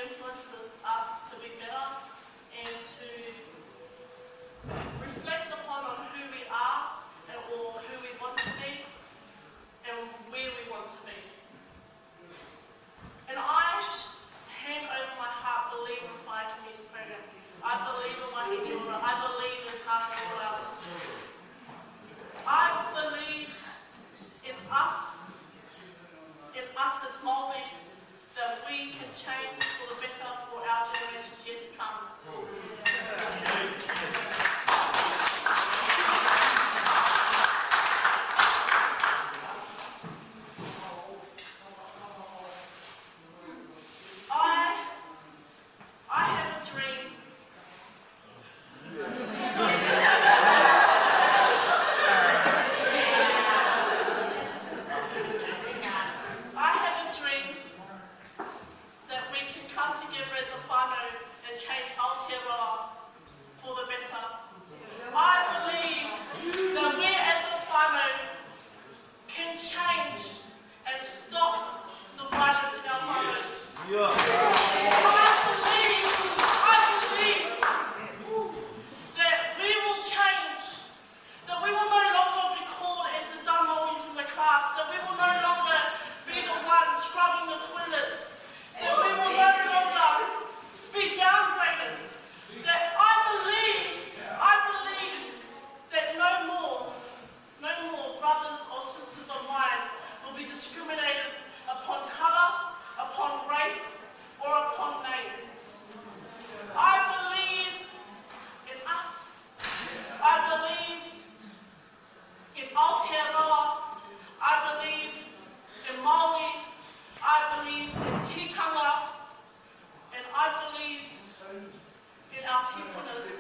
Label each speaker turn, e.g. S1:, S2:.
S1: influences us to be better and to reflect upon on who we are or who we want to be and where we want to be. And I hand over my heart, believe in Fire Community Program. I believe in Wahine Ora. I believe in Tāna Ora. I believe in us as Māoris, that we can change for the better for our generations yet to come. I have a dream. I have a dream that we can come together as a whānau and change Aotearoa for the better. I believe that we as a whānau can change and stop the violence in our whānau. I believe that we will change, that we will no longer be called as the dumb Māoris in the class, that we will no longer be the ones scrubbing the toilets, that we will no longer be downgraded, that I believe that no more brothers or sisters of mine will be discriminated upon colour, upon race, or upon name. I believe in us. I believe in Aotearoa. I believe in Māori. I believe in tikanga. And I believe in our tipunas.